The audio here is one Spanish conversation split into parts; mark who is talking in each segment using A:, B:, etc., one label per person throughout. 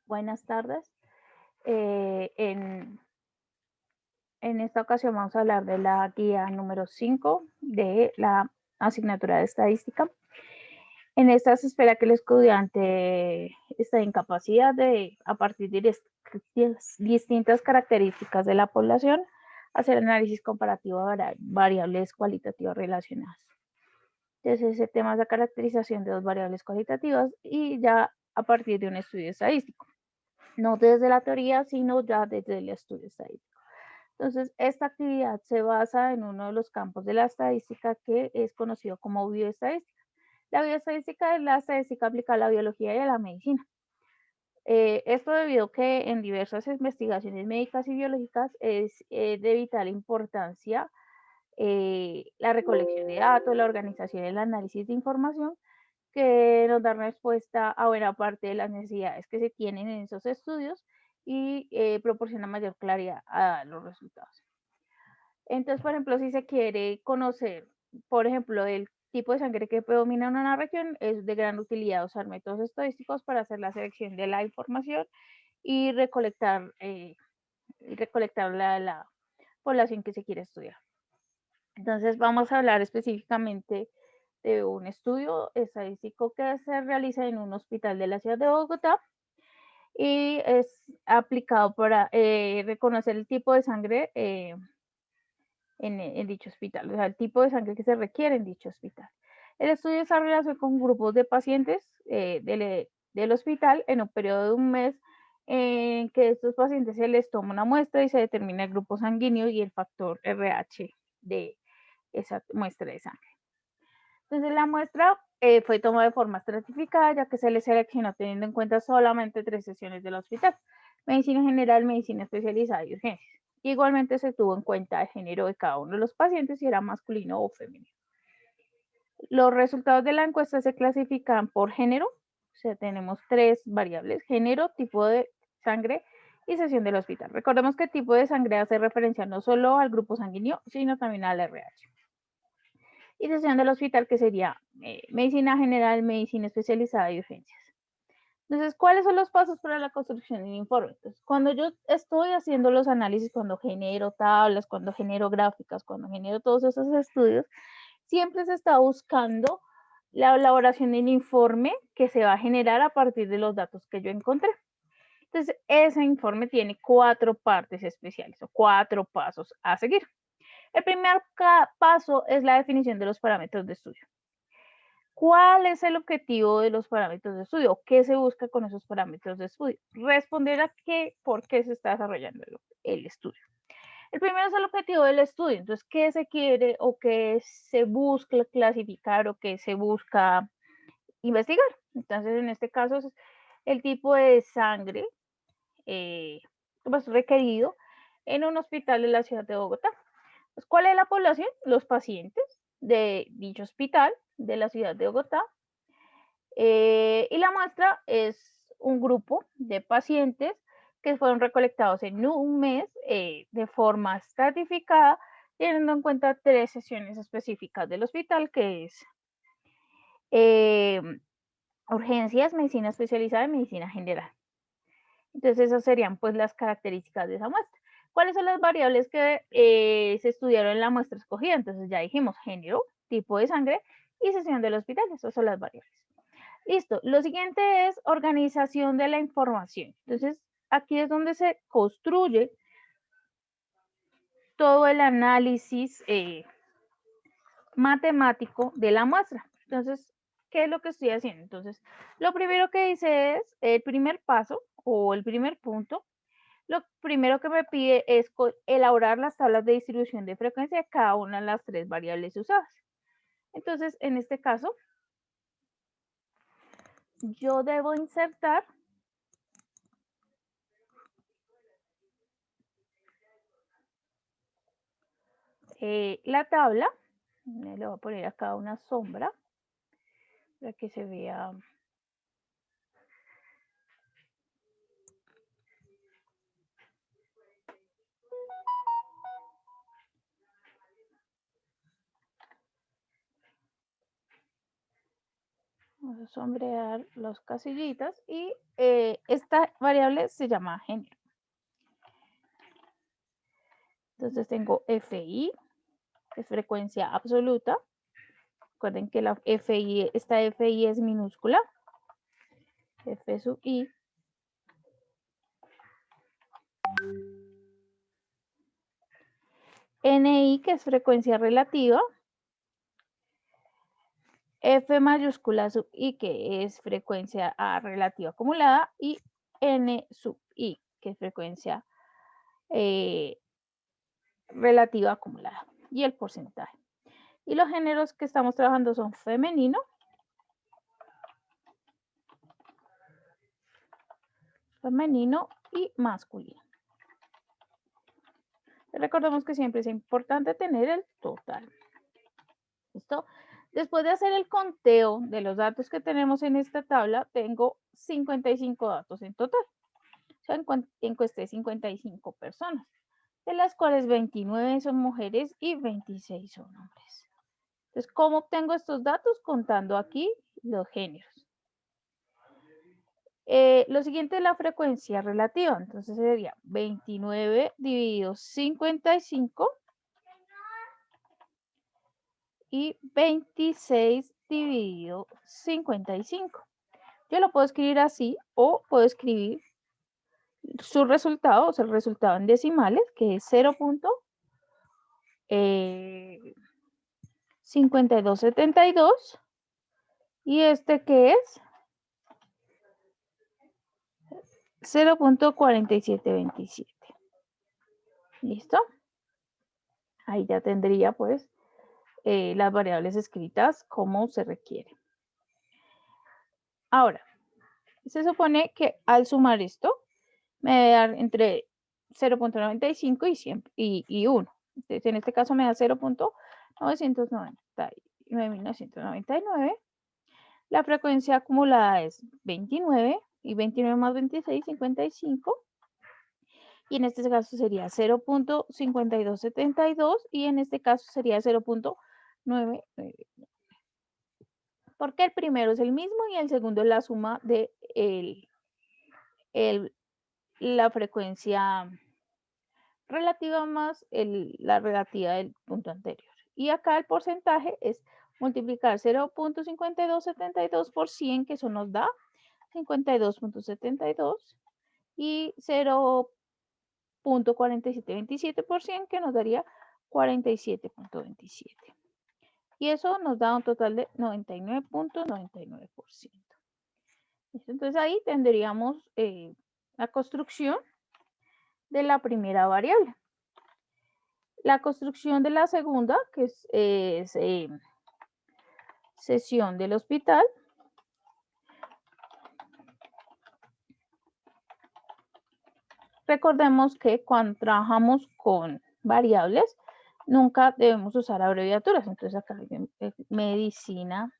A: Buenas tardes. Eh, en, en esta ocasión vamos a hablar de la guía número 5 de la asignatura de estadística. En esta se espera que el estudiante esté en capacidad de, a partir de distintas características de la población, hacer análisis comparativo de variables cualitativas relacionadas. Entonces, ese tema es la caracterización de dos variables cualitativas y ya a partir de un estudio estadístico. No desde la teoría, sino ya desde el estudio estadístico. Entonces, esta actividad se basa en uno de los campos de la estadística que es conocido como bioestadística. La bioestadística es la estadística aplicada a la biología y a la medicina. Esto debido a que en diversas investigaciones médicas y biológicas es de vital importancia la recolección de datos, la organización y el análisis de información que nos da respuesta a buena parte de las necesidades que se tienen en esos estudios y proporciona mayor claridad a los resultados. Entonces, por ejemplo, si se quiere conocer, por ejemplo, el tipo de sangre que predomina en una región, es de gran utilidad usar métodos estadísticos para hacer la selección de la información y recolectar la población que se quiere estudiar. Entonces, vamos a hablar específicamente de un estudio estadístico que se realiza en un hospital de la ciudad de Bogotá y es aplicado para reconocer el tipo de sangre en dicho hospital, o sea, el tipo de sangre que se requiere en dicho hospital. El estudio se realizó con grupos de pacientes del hospital en un periodo de un mes en que a estos pacientes se les toma una muestra y se determina el grupo sanguíneo y el factor RH de esa muestra de sangre. Entonces la muestra fue tomada de forma estratificada, ya que se le seleccionó teniendo en cuenta solamente 3 sesiones del hospital: medicina general, medicina especializada y urgencias. Igualmente se tuvo en cuenta el género de cada uno de los pacientes, si era masculino o femenino. Los resultados de la encuesta se clasifican por género, o sea, tenemos 3 variables: género, tipo de sangre y sesión del hospital. Recordemos que el tipo de sangre hace referencia no solo al grupo sanguíneo, sino también al RH. Y sesión del hospital, que sería medicina general, medicina especializada y urgencias. Entonces, ¿cuáles son los pasos para la construcción de un informe? Entonces, cuando yo estoy haciendo los análisis, cuando genero tablas, cuando genero gráficas, cuando genero todos esos estudios, siempre se está buscando la elaboración de un informe que se va a generar a partir de los datos que yo encontré. Entonces, ese informe tiene 4 partes especiales o 4 pasos a seguir. El primer paso es la definición de los parámetros de estudio. ¿Cuál es el objetivo de los parámetros de estudio? ¿Qué se busca con esos parámetros de estudio? Responder a por qué se está desarrollando el estudio. El primero es el objetivo del estudio. Entonces, ¿qué se quiere o qué se busca clasificar o qué se busca investigar? Entonces, en este caso, es el tipo de sangre requerido en un hospital de la ciudad de Bogotá. Pues, ¿cuál es la población? Los pacientes de dicho hospital de la ciudad de Bogotá. Y la muestra es un grupo de pacientes que fueron recolectados en un mes de forma estratificada, teniendo en cuenta 3 sesiones específicas del hospital, que es urgencias, medicina especializada y medicina general. Entonces, esas serían pues las características de esa muestra. ¿Cuáles son las variables que se estudiaron en la muestra escogida? Entonces, ya dijimos género, tipo de sangre y sesión del hospital. Esas son las variables. Listo. Lo siguiente es organización de la información. Entonces, aquí es donde se construye todo el análisis matemático de la muestra. Entonces, ¿qué es lo que estoy haciendo? Entonces, lo primero que dice es el primer paso o el primer punto. Lo primero que me pide es elaborar las tablas de distribución de frecuencia de cada una de las 3 variables usadas. Entonces, en este caso, yo debo insertar la tabla. Le voy a poner acá una sombra para que se vea. Vamos a sombrear las casillitas y esta variable se llama género. Entonces tengo FI, que es frecuencia absoluta. Recuerden que la FI, esta FI es minúscula. F sub I. NI, que es frecuencia relativa. F mayúscula sub I, que es frecuencia A relativa acumulada. Y N sub I, que es frecuencia relativa acumulada. Y el porcentaje. Y los géneros que estamos trabajando son femenino, y masculino. Recordemos que siempre es importante tener el total. ¿Listo? Después de hacer el conteo de los datos que tenemos en esta tabla, tengo 55 datos en total. O sea, encuesté 55 personas, de las cuales 29 son mujeres y 26 son hombres. Entonces, ¿cómo obtengo estos datos? Contando aquí los géneros. Lo siguiente es la frecuencia relativa. Entonces sería 29 dividido 55 y 26 dividido 55. Yo lo puedo escribir así o puedo escribir su resultado, o sea, el resultado en decimales, que es 0.5272 y este que es 0.4727. ¿Listo? Ahí ya tendría pues las variables escritas como se requiere. Ahora, se supone que al sumar esto me debe dar entre 0.95 y 1. Entonces, en este caso me da 0.999. La frecuencia acumulada es 29 y 29 más 26, 55. Y en este caso sería 0.5272 y en este caso sería 0.9. Porque el primero es el mismo y el segundo es la suma de la frecuencia relativa más la relativa del punto anterior. Y acá el porcentaje es multiplicar 0.5272 por 100, que eso nos da 52.72, y 0.4727 por 100, que nos daría 47.27. Y eso nos da un total de 99.99%. Entonces ahí tendríamos la construcción de la primera variable. La construcción de la segunda, que es sesión del hospital. Recordemos que cuando trabajamos con variables, nunca debemos usar abreviaturas. Entonces acá medicina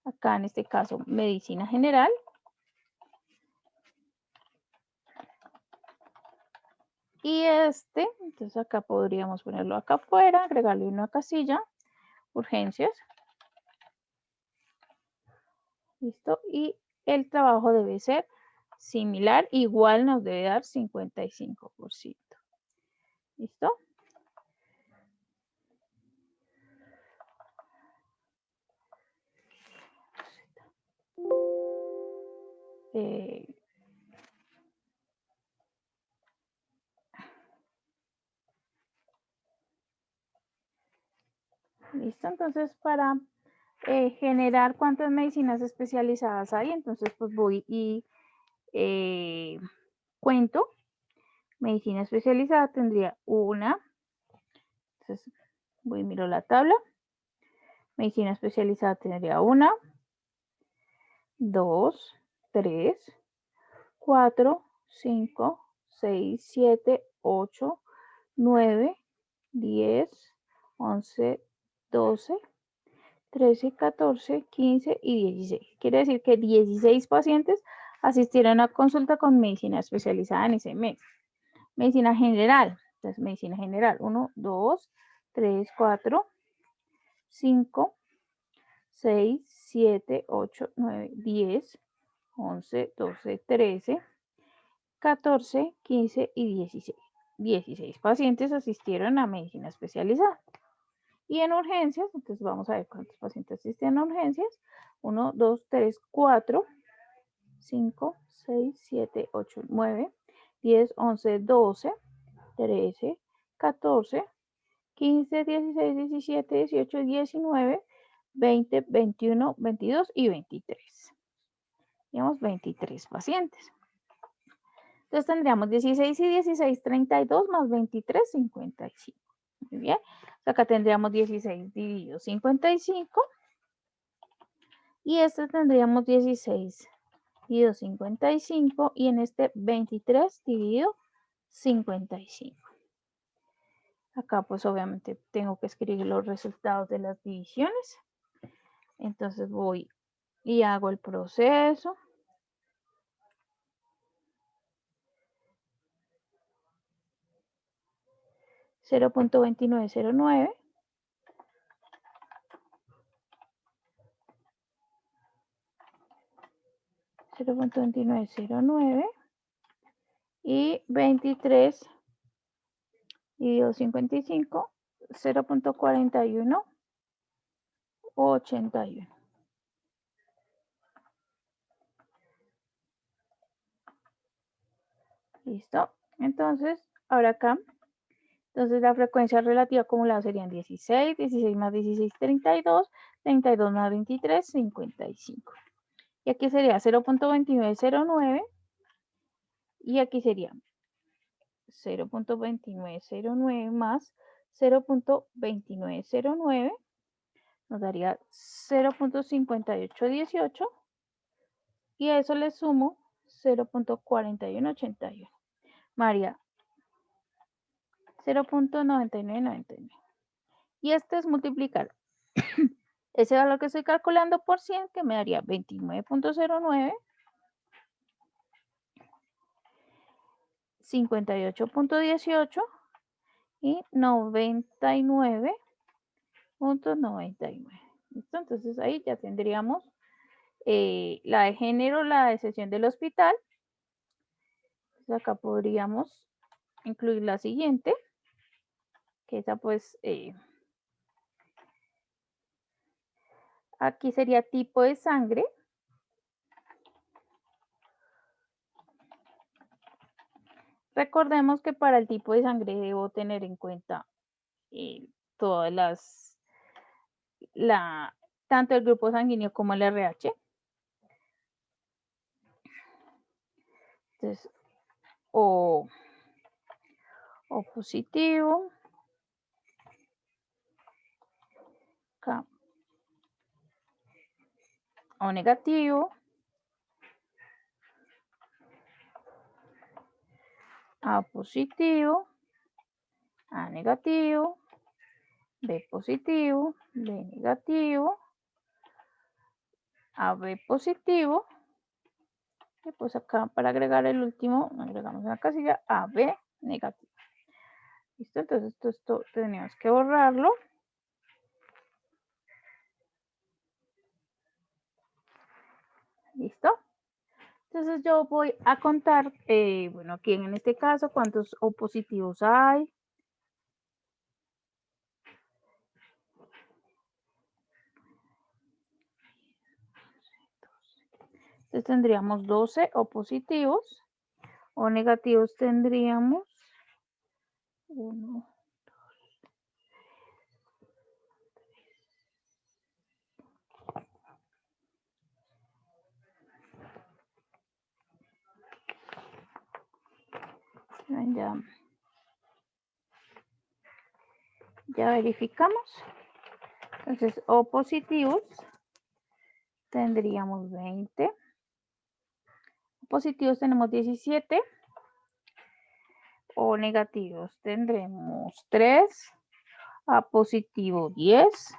A: acá en este caso medicina general. Y entonces acá podríamos ponerlo acá afuera, agregarle una casilla, urgencias. ¿Listo? Y el trabajo debe ser similar, igual nos debe dar 55%. ¿Listo? ¿Listo? Entonces, para generar cuántas medicinas especializadas hay, entonces pues voy y cuento. Medicina especializada tendría una. Entonces, voy y miro la tabla. Medicina especializada tendría 1, 2, 3, 4, 5, 6, 7, 8, 9, 10, 11, 12, 13, 14, 15 y 16. Quiere decir que 16 pacientes asistieron a consulta con medicina especializada en ese mes. Medicina general. Entonces, medicina general. 1, 2, 3, 4, 5, 6, 7, 8, 9, 10, 11, 12, 13, 14, 15 y 16. 16 pacientes asistieron a medicina especializada. Y en urgencias, entonces vamos a ver cuántos pacientes asisten a urgencias. 1, 2, 3, 4, 5, 6, 7, 8, 9, 10, 11, 12, 13, 14, 15, 16, 17, 18, 19, 20, 21, 22 y 23. Tenemos 23 pacientes. Entonces tendríamos 16 y 16, 32 más 23, 55. Muy bien. Acá tendríamos 16 dividido 55. Y este tendríamos 16 dividido 55. Y en este 23 dividido 55. Acá pues obviamente tengo que escribir los resultados de las divisiones. Entonces voy y hago el proceso. .2909 0.2909 y 23 dividido 55 0.4181. Listo. Entonces, ahora acá, entonces la frecuencia relativa acumulada serían 16, 16 más 16, 32, 32 más 23, 55. Y aquí sería 0.2909 y aquí sería 0.2909 más 0.2909 nos daría 0.5818 y a eso le sumo 0.4181. María, 0.9999. Y este es multiplicar ese valor que estoy calculando por 100, que me daría 29.09, 58.18 y 99.99. ¿Listo? Entonces ahí ya tendríamos la de género, la de sesión del hospital. Entonces acá podríamos incluir la siguiente, que esa pues aquí sería tipo de sangre. Recordemos que para el tipo de sangre debo tener en cuenta todas tanto el grupo sanguíneo como el RH. Entonces, O positivo, acá, O negativo, A positivo, A negativo, B positivo, B negativo, AB positivo, y pues acá para agregar el último, agregamos en la casilla AB negativo. ¿Listo? Entonces esto tenemos que borrarlo. ¿Listo? Entonces yo voy a contar, bueno, aquí en este caso, cuántos O positivos hay. Entonces tendríamos 12 O positivos. O negativos tendríamos 1, 2. Ya verificamos. Entonces, O positivos tendríamos 20. O positivos tenemos 17. O negativos tendremos 3. A positivo 10.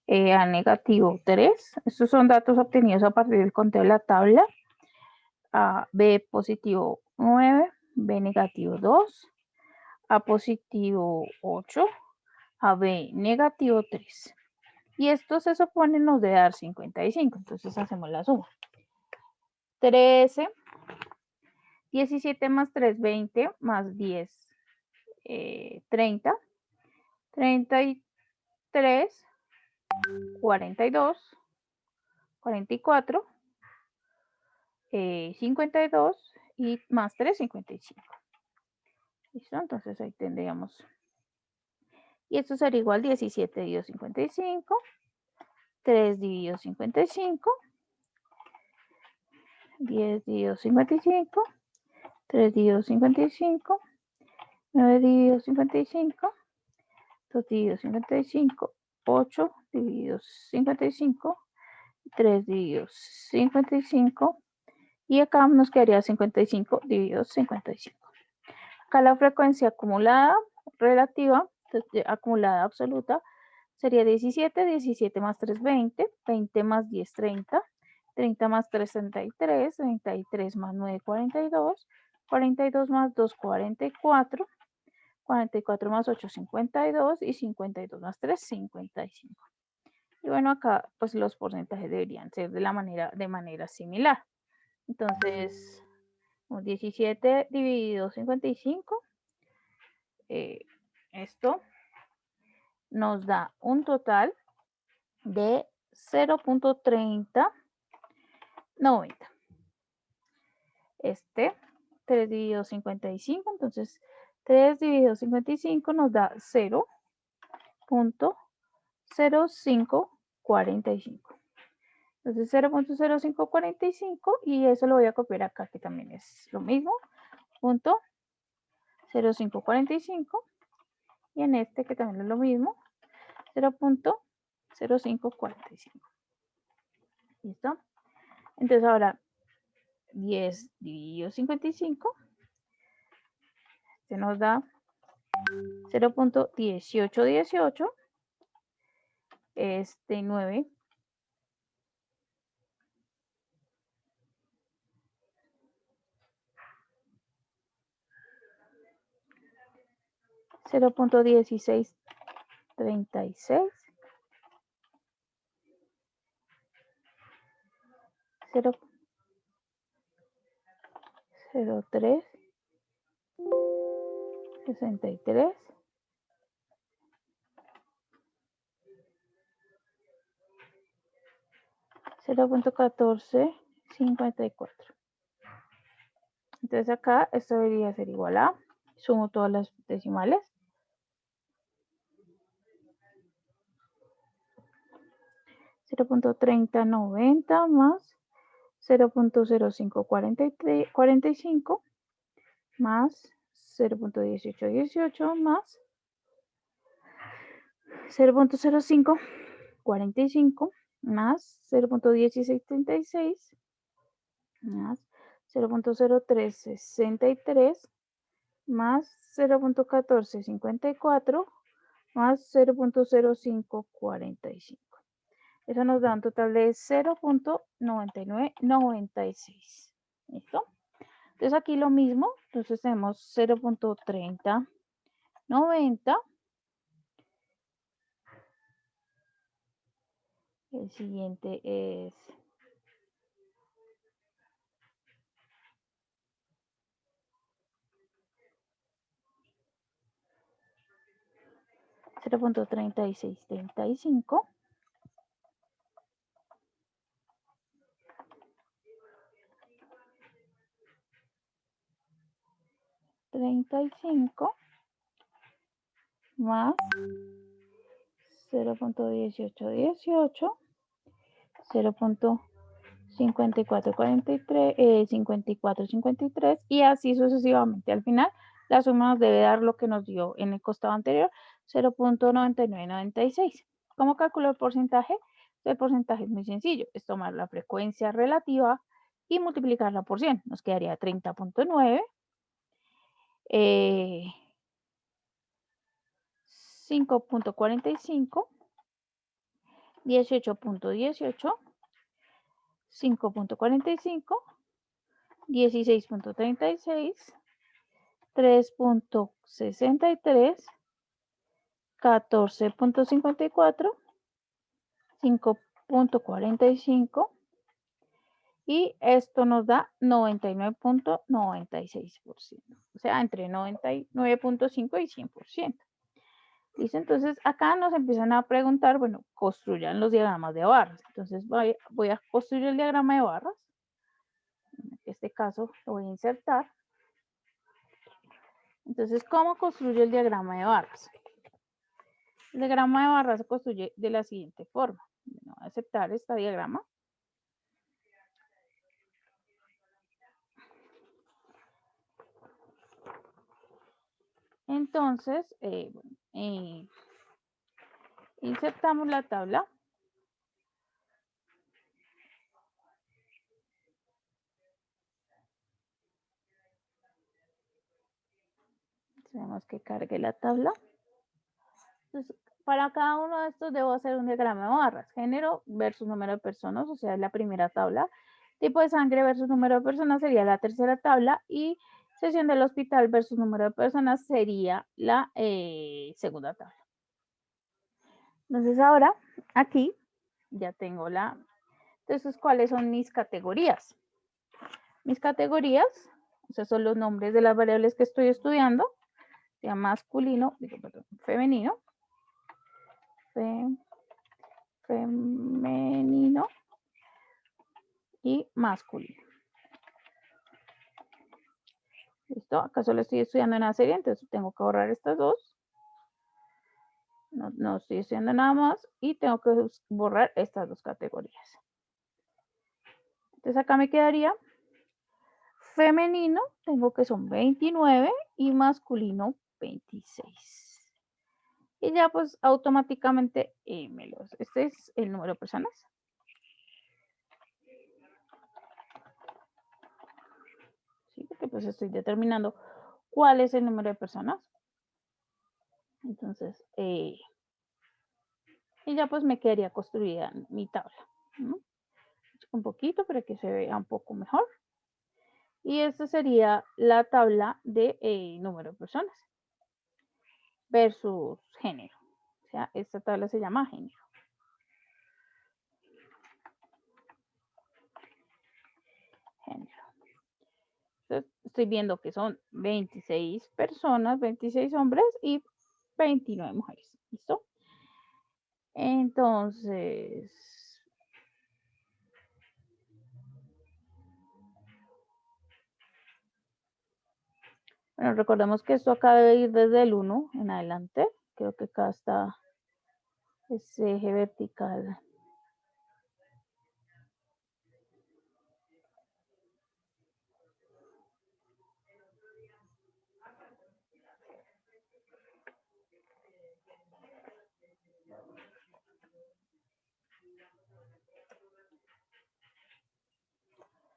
A: A negativo 3. Estos son datos obtenidos a partir del conteo de la tabla. A B positivo 9. B negativo 2. A positivo 8, a B negativo 3. Y esto se supone nos debe dar 55, entonces hacemos la suma. 13, 17 más 3, 20, más 10, 30, 33, 42, 44, 52 y más 3, 55. ¿Listo? Entonces ahí tendríamos. Y esto sería igual 17 dividido 55, 3 dividido 55, 10 dividido 55, 3 dividido 55, 9 dividido 55, 2 dividido 55, 8 dividido 55, 3 dividido 55, y acá nos quedaría 55 dividido 55. Acá la frecuencia acumulada relativa, acumulada absoluta, sería 17, 17 más 3, 20, 20 más 10, 30, 30 más 3, 33, 33 más 9, 42, 42 más 2, 44, 44 más 8, 52 y 52 más 3, 55. Y bueno, acá pues los porcentajes deberían ser de manera similar. Entonces, 17 dividido 55, esto nos da un total de 0.3090. 3 dividido 55, entonces 3 dividido 55 nos da 0.0545. Entonces 0.0545 y eso lo voy a copiar acá que también es lo mismo, punto 0.0545 y en este que también es lo mismo, 0.0545. ¿Listo? Entonces ahora 10 dividido 55, nos da 0.1818, 9, 0.1636, 0.03, 63, 0.1454. Entonces acá esto debería ser igual a, sumo todas las decimales, 0.3090 más 0.0545 más 0.1818 más 0.0545 más 0.1636 más 0.0363 más 0.1454 más 0.0545. Eso nos da un total de 0.9996. ¿Listo? Entonces aquí lo mismo. Entonces tenemos 0.3090. El siguiente es 0.3635. 35 más 0.1818, 0.5443, 5453 y así sucesivamente. Al final, la suma nos debe dar lo que nos dio en el costado anterior, 0.9996. ¿Cómo calculo el porcentaje? El porcentaje es muy sencillo, es tomar la frecuencia relativa y multiplicarla por 100. Nos quedaría 30.9. 5.45, 18.18, 5.45, 16.36, 3.4, 63, 14.54, 5.45 y esto nos da 99.96%, o sea, entre 99.5 y 100%. ¿Listo? Entonces, acá nos empiezan a preguntar, bueno, construyan los diagramas de barras. Entonces, voy a construir el diagrama de barras. En este caso, lo voy a insertar. Entonces, ¿cómo construyo el diagrama de barras? El diagrama de barras se construye de la siguiente forma. Voy a aceptar este diagrama. Entonces, insertamos la tabla. Tenemos que cargue la tabla. Entonces, para cada uno de estos debo hacer un diagrama de barras. Género versus número de personas, o sea, es la primera tabla. Tipo de sangre versus número de personas sería la tercera tabla. Y sesión del hospital versus número de personas sería la segunda tabla. Entonces ahora, aquí, ya tengo la... Entonces, ¿cuáles son mis categorías? Mis categorías, o sea, son los nombres de las variables que estoy estudiando. Sea masculino, perdón, femenino. Femenino y masculino. ¿Listo? Acá solo estoy estudiando una serie, entonces tengo que borrar estas dos. No estoy estudiando nada más y tengo que borrar estas dos categorías. Entonces acá me quedaría femenino, tengo que son 29 y masculino 26. Y ya pues automáticamente este es el número de personas. ¿Sí? Porque pues estoy determinando cuál es el número de personas. Entonces, y ya pues me quedaría construida mi tabla, ¿no? Un poquito para que se vea un poco mejor. Y esta sería la tabla de número de personas versus género. O sea, esta tabla se llama género. Entonces, estoy viendo que son 26 personas, 26 hombres y 29 mujeres. ¿Listo? Entonces, bueno, recordemos que esto acá debe ir desde el 1 en adelante. Creo que acá está ese eje vertical.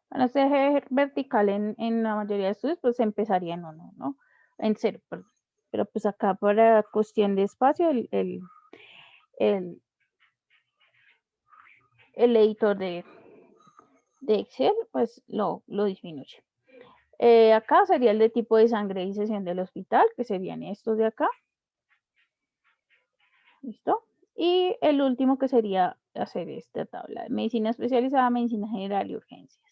A: Bueno, ese eje vertical en la mayoría de estudios pues empezaría en 1, ¿no? En 0, perdón. Pero pues acá para cuestión de espacio el editor de Excel pues lo disminuye. Acá sería el de tipo de sangre y sesión del hospital, que serían estos de acá. ¿Listo? Y el último que sería hacer esta tabla. Medicina especializada, medicina general y urgencias.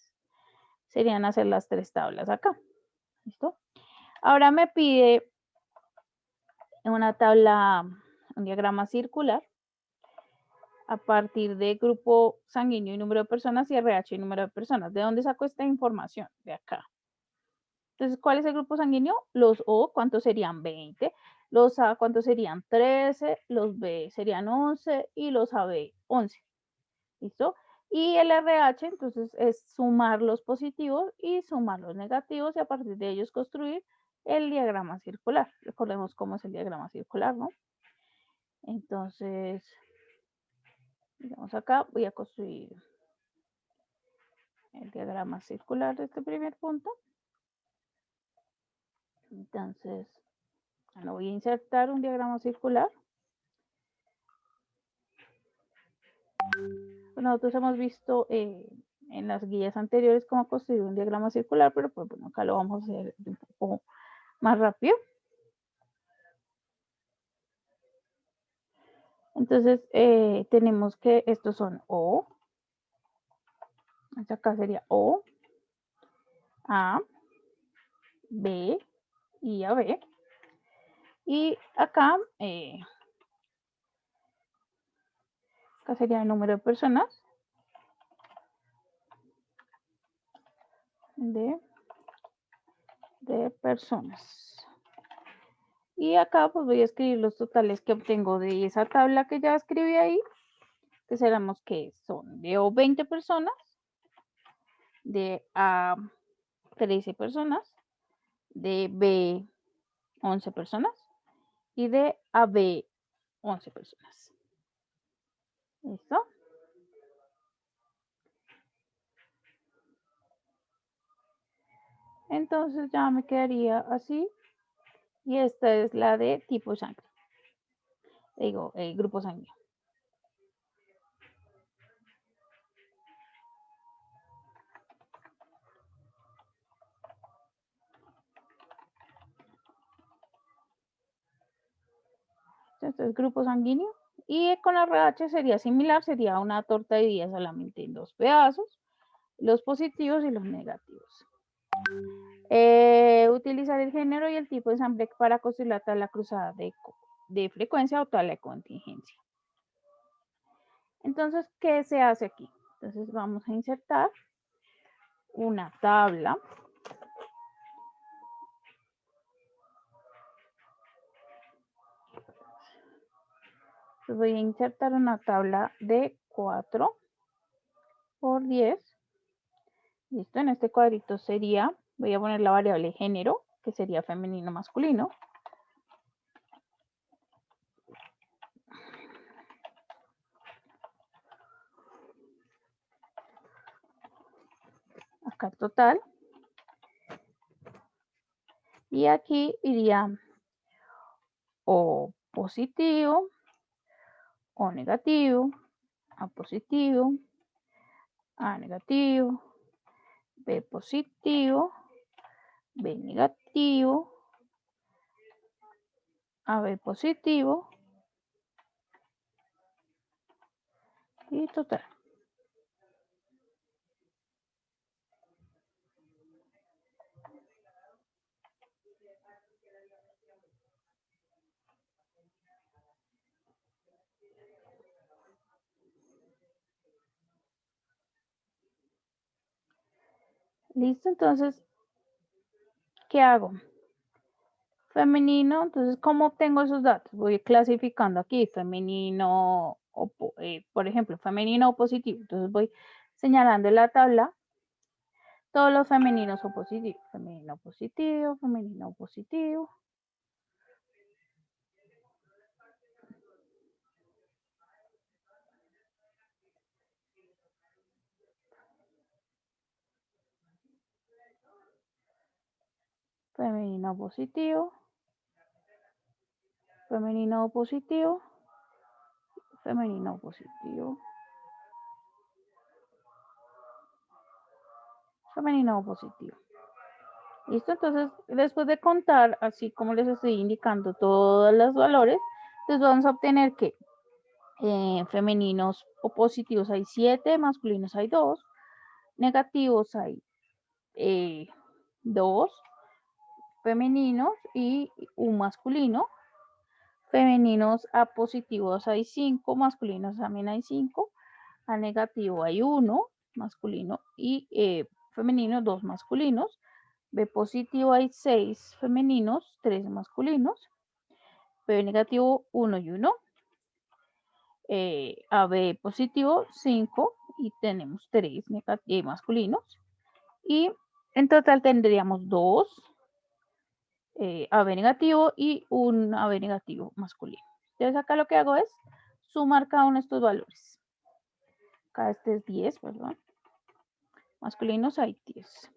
A: Serían hacer las 3 tablas acá. ¿Listo? Ahora me pide una tabla, un diagrama circular a partir de grupo sanguíneo y número de personas y RH y número de personas. ¿De dónde saco esta información? De acá. Entonces, ¿cuál es el grupo sanguíneo? Los O, ¿cuántos serían? 20. Los A, ¿cuántos serían? 13. Los B serían 11 y los AB 11. ¿Listo? Y el RH, entonces, es sumar los positivos y sumar los negativos y a partir de ellos construir el diagrama circular. Recordemos cómo es el diagrama circular, ¿no? Entonces, digamos acá, voy a construir el diagrama circular de este primer punto. Entonces, lo voy a insertar un diagrama circular. Pues nosotros hemos visto en las guías anteriores cómo construir un diagrama circular, pero pues bueno, acá lo vamos a hacer un poco más rápido. Entonces, tenemos que estos son O. Acá sería O, A, B y AB. Y acá, acá sería el número de personas de personas. Y acá pues voy a escribir los totales que obtengo de esa tabla que ya escribí ahí, que seremos que son de O 20 personas, de A 13 personas, de B 11 personas y de AB 11 personas. ¿Listo? Entonces ya me quedaría así. Y esta es la de tipo sangre. Digo, grupo sanguíneo. Este es grupo sanguíneo. Y con RH sería similar, sería una torta dividida solamente en 2 pedazos, los positivos y los negativos. Utilizar el género y el tipo de ensamble para construir la tabla cruzada de frecuencia o tabla de contingencia. Entonces, ¿qué se hace aquí? Entonces vamos a insertar una tabla. Entonces voy a insertar una tabla de 4 por 10. Listo, en este cuadrito sería, voy a poner la variable género, que sería femenino masculino. Acá total. Y aquí iría O positivo, O negativo, A positivo, A negativo, B positivo, B negativo, AB positivo y total. Listo, entonces, ¿qué hago? Femenino, entonces, ¿cómo obtengo esos datos? Voy clasificando aquí, femenino, por ejemplo, femenino o positivo. Entonces voy señalando en la tabla todos los femeninos o positivos. Femenino positivo, femenino positivo. Femenino positivo. Femenino positivo. Femenino positivo. Femenino positivo. Listo, entonces después de contar, así como les estoy indicando todos los valores, entonces vamos a obtener que femeninos o positivos hay 7, masculinos hay 2, negativos hay 2, femeninos y un masculino. Femeninos A positivos hay 5, masculinos también hay 5, A negativo hay 1, masculino y femenino 2 masculinos. B positivo hay 6 femeninos, 3 masculinos. B negativo 1 y 1. AB positivo 5 y tenemos 3 masculinos. Y en total tendríamos 2 AB negativo y un AB negativo masculino. Entonces acá lo que hago es sumar cada uno de estos valores. Acá este es 10, perdón. Masculinos hay 10.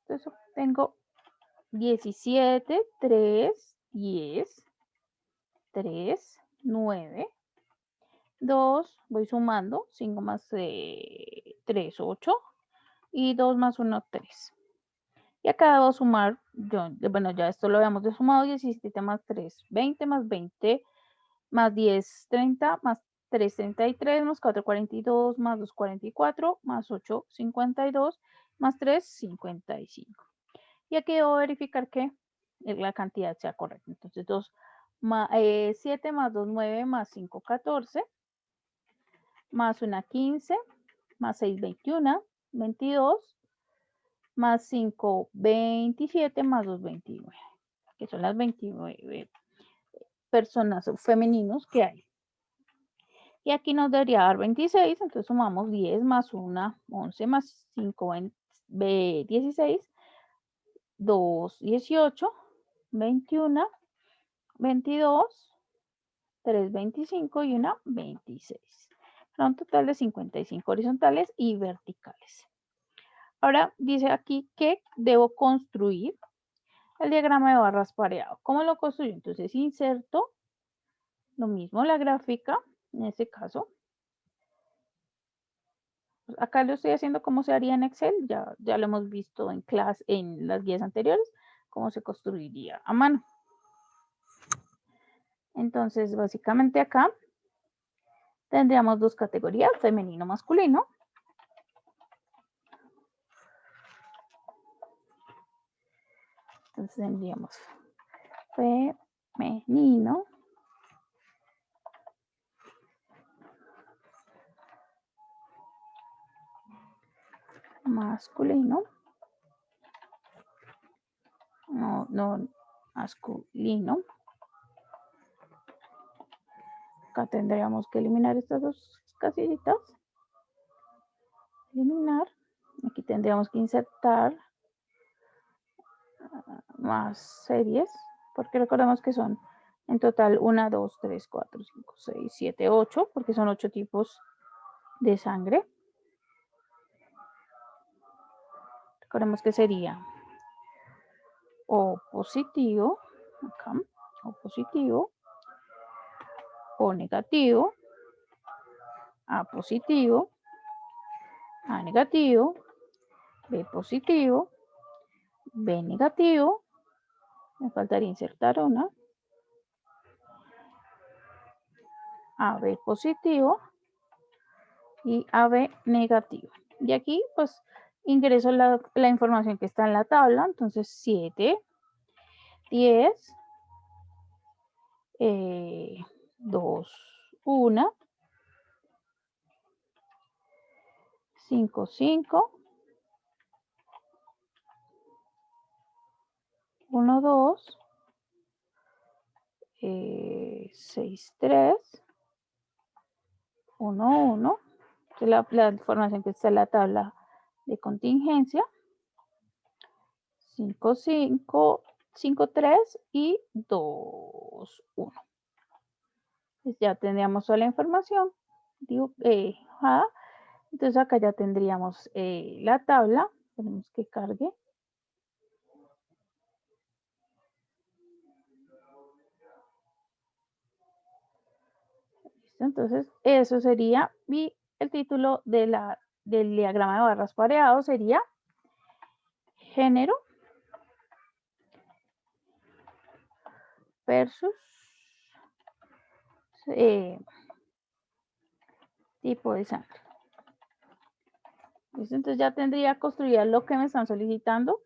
A: Entonces tengo 17, 3, 10, 3, 9, 2, voy sumando, 5 más 3, 8, y 2 más 1, 3. Y acá debo sumar, bueno, ya esto lo habíamos de sumado, 17 más 3, 20 más 20, más 10, 30, más 3, 33, más 4, 42, más 2, 44, más 8, 52, más 3, 55. Y aquí debo verificar que la cantidad sea correcta. Entonces 7 más 2, 9, más 5, 14, más 1, 15, más 6, 21, 22, más 5, 27, más 2, 29, que son las 29 personas femeninos que hay. Y aquí nos debería dar 26, entonces sumamos 10 más 1, 11 más 5, 16, 2, 18, 21, 22, 3, 25 y 1, 26. Para un total de 55 horizontales y verticales. Ahora dice aquí que debo construir el diagrama de barras pareado. ¿Cómo lo construyo? Entonces inserto lo mismo la gráfica, en este caso. Acá lo estoy haciendo como se haría en Excel, ya lo hemos visto en las guías anteriores, cómo se construiría a mano. Entonces, básicamente acá tendríamos dos categorías, femenino, masculino. Entonces tendríamos femenino, masculino, no masculino. Acá tendríamos que eliminar estas dos casillitas. Eliminar. Aquí tendríamos que insertar más series, porque recordemos que son en total 1, 2, 3, 4, 5, 6, 7, 8, porque son 8 tipos de sangre. Recordemos que sería O positivo, acá, O positivo, O negativo, A positivo, A negativo, B positivo, B negativo, me faltaría insertar una, AB positivo y AB negativo. Y aquí pues ingreso la información que está en la tabla, entonces 7, 10, 2, 1, 5, 5, 1, 2, 6, 3, 1, 1, que es la información que está en la tabla de contingencia, 5, 5, 5, 3 y 2, 1. Pues ya tendríamos toda la información. Entonces acá ya tendríamos la tabla. Tenemos que cargue. Entonces, eso sería, y el título del diagrama de barras pareado sería género versus tipo de sangre. Entonces ya tendría construida lo que me están solicitando.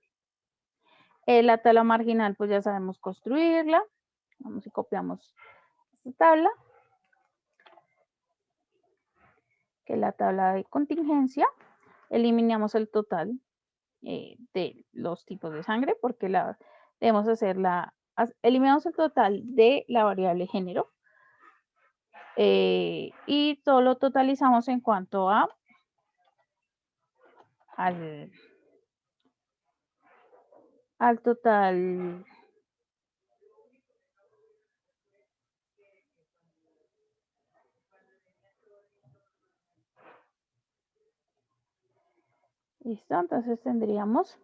A: La tabla marginal, pues ya sabemos construirla. Vamos y copiamos esta tabla, que es la tabla de contingencia. Eliminamos el total de los tipos de sangre porque debemos eliminamos el total de la variable género y todo lo totalizamos en cuanto al total listo. Entonces tendríamos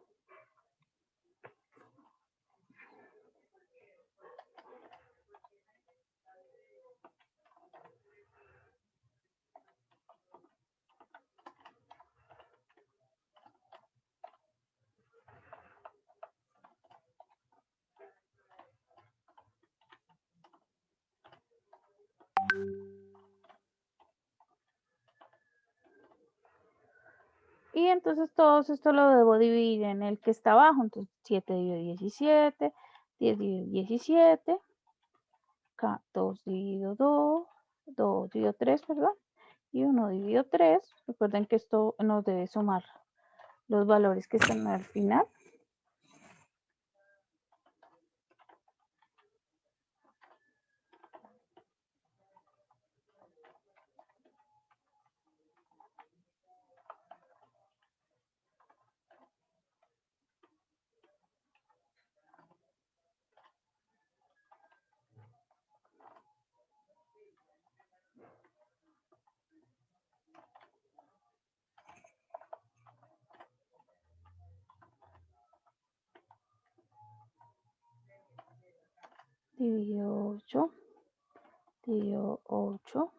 A: Y entonces todo esto lo debo dividir en el que está abajo. Entonces 7 dividido 17, 10 dividido 17, acá 2 dividido 2, 2 dividido 3, perdón, y 1 dividido 3. Recuerden que esto nos debe sumar los valores que están al final. Dividido 8, dividido 8,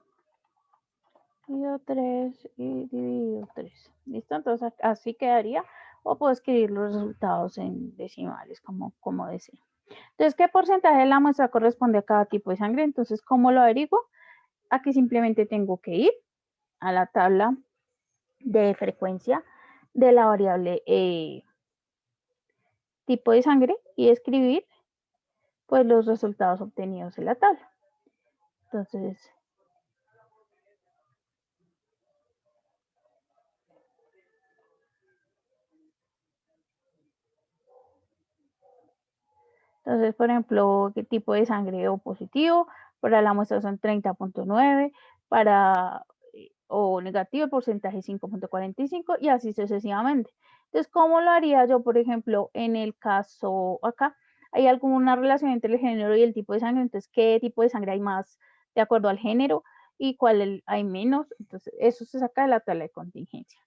A: dividido 3 y dividido 3. ¿Listo? Entonces así quedaría. O puedo escribir los resultados en decimales, como deseo. Entonces, ¿qué porcentaje de la muestra corresponde a cada tipo de sangre? Entonces, ¿cómo lo averiguo? Aquí simplemente tengo que ir a la tabla de frecuencia de la variable tipo de sangre y escribir pues los resultados obtenidos en la tabla. Entonces por ejemplo, ¿qué tipo de sangre O positivo? Para la muestra son 30.9, para O negativo el porcentaje 5.45 y así sucesivamente. Entonces, ¿cómo lo haría yo, por ejemplo, en el caso acá? ¿Hay alguna relación entre el género y el tipo de sangre? Entonces, ¿qué tipo de sangre hay más de acuerdo al género y cuál hay menos? Entonces, eso se saca de la tabla de contingencia.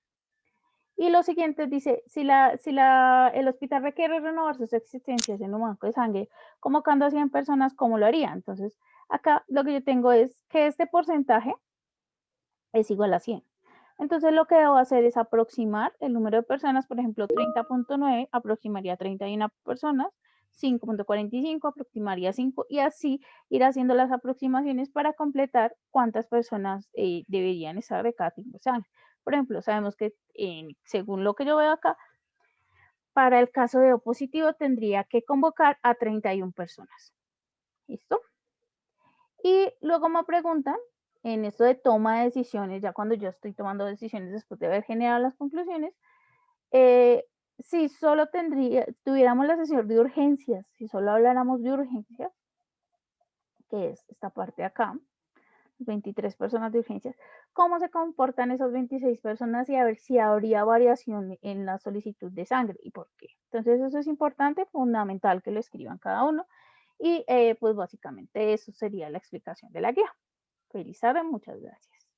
A: Y lo siguiente dice, si el hospital requiere renovar sus existencias en un banco de sangre, convocando a 100 personas, ¿cómo lo haría? Entonces, acá lo que yo tengo es que este porcentaje es igual a 100. Entonces, lo que debo hacer es aproximar el número de personas, por ejemplo, 30.9 aproximaría a 31 personas, 5.45 aproximaría a 5 y así ir haciendo las aproximaciones para completar cuántas personas deberían estar de cada tipo de sangre. Por ejemplo, sabemos que según lo que yo veo acá, para el caso de O positivo tendría que convocar a 31 personas. ¿Listo? Y luego me preguntan en esto de toma de decisiones, ya cuando yo estoy tomando decisiones después de haber generado las conclusiones, si solo tuviéramos la sesión de urgencias, si solo habláramos de urgencias, que es esta parte de acá, 23 personas de urgencias, cómo se comportan esas 26 personas y a ver si habría variación en la solicitud de sangre y por qué. Entonces eso es importante, fundamental que lo escriban cada uno y pues básicamente eso sería la explicación de la guía. Feliz tarde, muchas gracias.